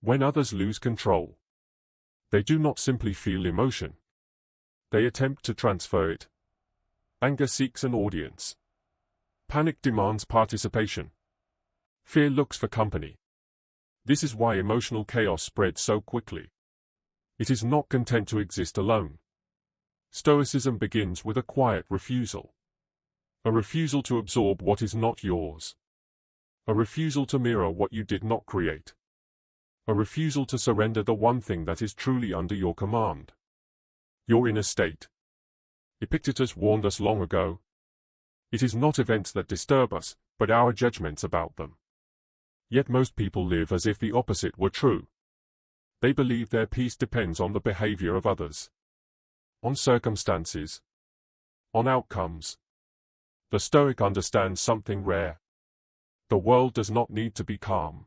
When others lose control, they do not simply feel emotion. They attempt to transfer it. Anger seeks an audience. Panic demands participation. Fear looks for company. This is why emotional chaos spreads so quickly. It is not content to exist alone. Stoicism begins with a quiet refusal. A refusal to absorb what is not yours. A refusal to mirror what you did not create. A refusal to surrender the one thing that is truly under your command. Your inner state. Epictetus warned us long ago. It is not events that disturb us, but our judgments about them. Yet most people live as if the opposite were true. They believe their peace depends on the behavior of others. On circumstances. On outcomes. The Stoic understands something rare. The world does not need to be calm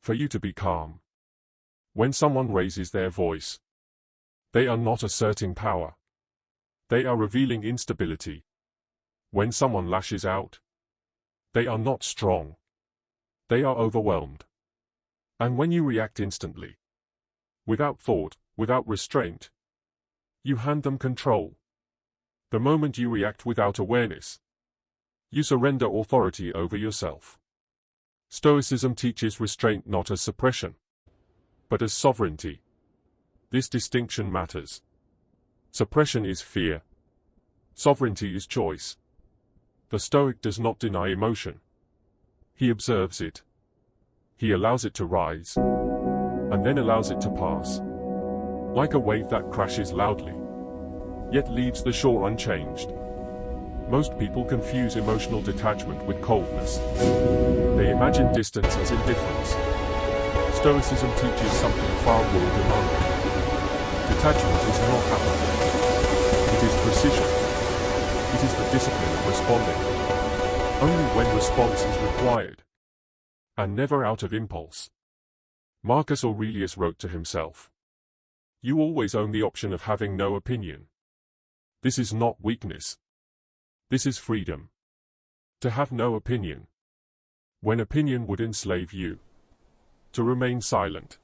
for you to be calm. When someone raises their voice, they are not asserting power. They are revealing instability. When someone lashes out, they are not strong. They are overwhelmed. And when you react instantly, without thought, without restraint, you hand them control. The moment you react without awareness, you surrender authority over yourself. Stoicism teaches restraint not as suppression, but as sovereignty. This distinction matters. Suppression is fear. Sovereignty is choice. The Stoic does not deny emotion. He observes it. He allows it to rise, and then allows it to pass. Like a wave that crashes loudly, yet leaves the shore unchanged. Most people confuse emotional detachment with coldness. They imagine distance as indifference. Stoicism teaches something far more demanding. Detachment is not apathy. It is precision. It is the discipline of responding. Only when response is required, and never out of impulse. Marcus Aurelius wrote to himself, "You always own the option of having no opinion." This is not weakness. This is freedom. To have no opinion, when opinion would enslave you. To remain silent,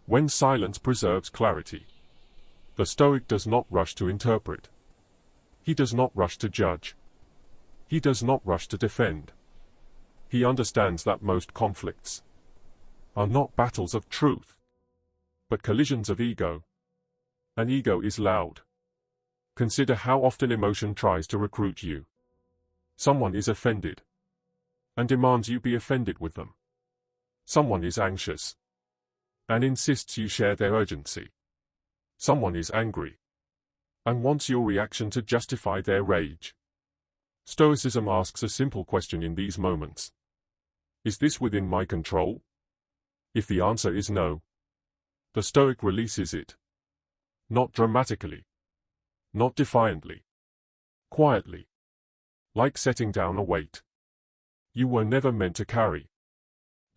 when silence preserves clarity. The Stoic does not rush to interpret. He does not rush to judge. He does not rush to defend. He understands that most conflicts are not battles of truth, but collisions of ego. And ego is loud. Consider how often emotion tries to recruit you. Someone is offended, and demands you be offended with them. Someone is anxious, and insists you share their urgency. Someone is angry, and wants your reaction to justify their rage. Stoicism asks a simple question in these moments. Is this within my control? If the answer is no, the Stoic releases it. Not dramatically. Not defiantly. Quietly. Like setting down a weight you were never meant to carry.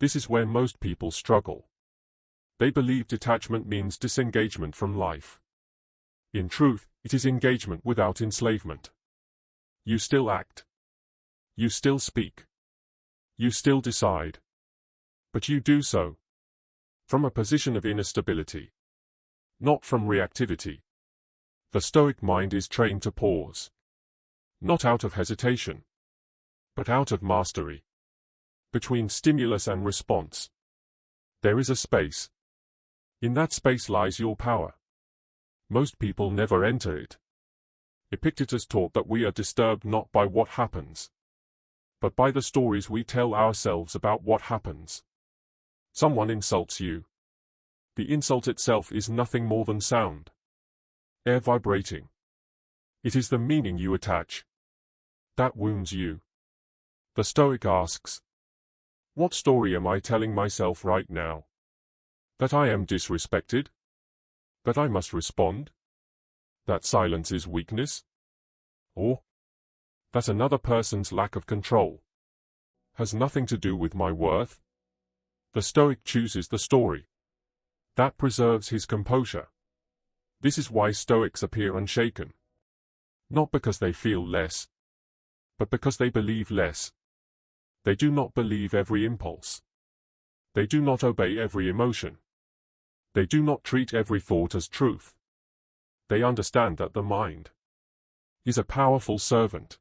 This is where most people struggle. They believe detachment means disengagement from life. In truth, it is engagement without enslavement. You still act. You still speak. You still decide. But you do so from a position of inner stability, not from reactivity. The Stoic mind is trained to pause. Not out of hesitation, but out of mastery. Between stimulus and response, there is a space. In that space lies your power. Most people never enter it. Epictetus taught that we are disturbed not by what happens, but by the stories we tell ourselves about what happens. Someone insults you. The insult itself is nothing more than sound. Air vibrating. It is the meaning you attach that wounds you. The Stoic asks, what story am I telling myself right now? That I am disrespected? That I must respond? That silence is weakness? Or that another person's lack of control has nothing to do with my worth? The Stoic chooses the story that preserves his composure. This is why Stoics appear unshaken. Not because they feel less, but because they believe less. They do not believe every impulse. They do not obey every emotion. They do not treat every thought as truth. They understand that the mind is a powerful servant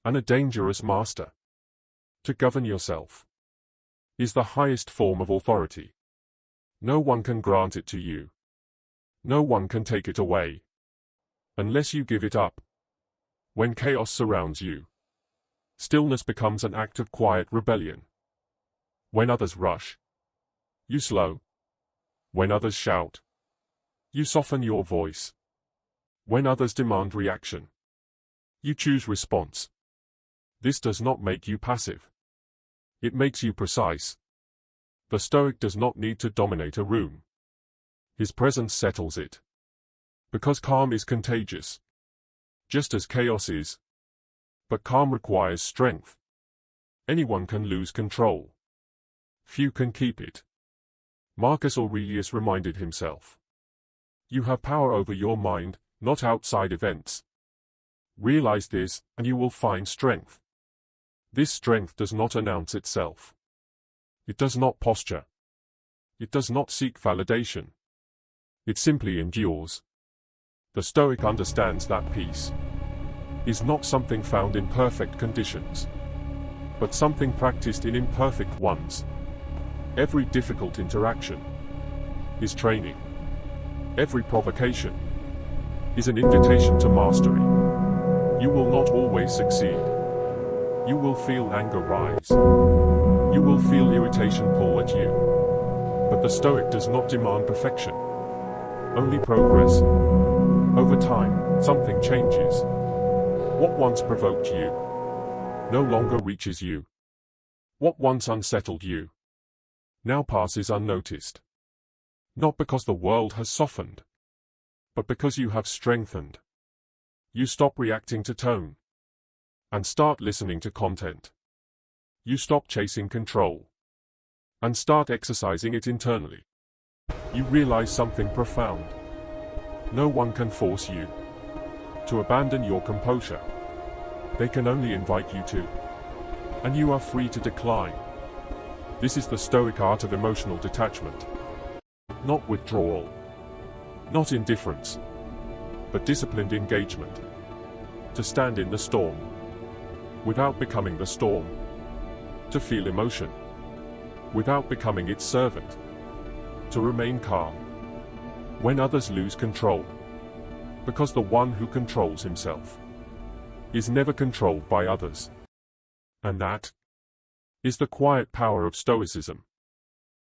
and a dangerous master. To govern yourself is the highest form of authority. No one can grant it to you. No one can take it away, unless you give it up. When chaos surrounds you, stillness becomes an act of quiet rebellion. When others rush, you slow. When others shout, you soften your voice. When others demand reaction, you choose response. This does not make you passive. It makes you precise. The Stoic does not need to dominate a room. His presence settles it. Because calm is contagious, just as chaos is. But calm requires strength. Anyone can lose control. Few can keep it. Marcus Aurelius reminded himself. You have power over your mind, not outside events. Realize this, and you will find strength. This strength does not announce itself. It does not posture. It does not seek validation. It simply endures. The Stoic understands that peace is not something found in perfect conditions, but something practiced in imperfect ones. Every difficult interaction is training. Every provocation is an invitation to mastery. You will not always succeed. You will feel anger rise. You will feel irritation pull at you. But the Stoic does not demand perfection, only progress. Over time, something changes. What once provoked you no longer reaches you. What once unsettled you now passes unnoticed. Not because the world has softened, but because you have strengthened. You stop reacting to tone and start listening to content. You stop chasing control and start exercising it internally. You realize something profound. No one can force you to abandon your composure. They can only invite you to, and you are free to decline. This is the Stoic art of emotional detachment. Not withdrawal, not indifference, but disciplined engagement. To stand in the storm without becoming the storm. To feel emotion without becoming its servant. To remain calm when others lose control. Because the one who controls himself is never controlled by others. And that is the quiet power of Stoicism.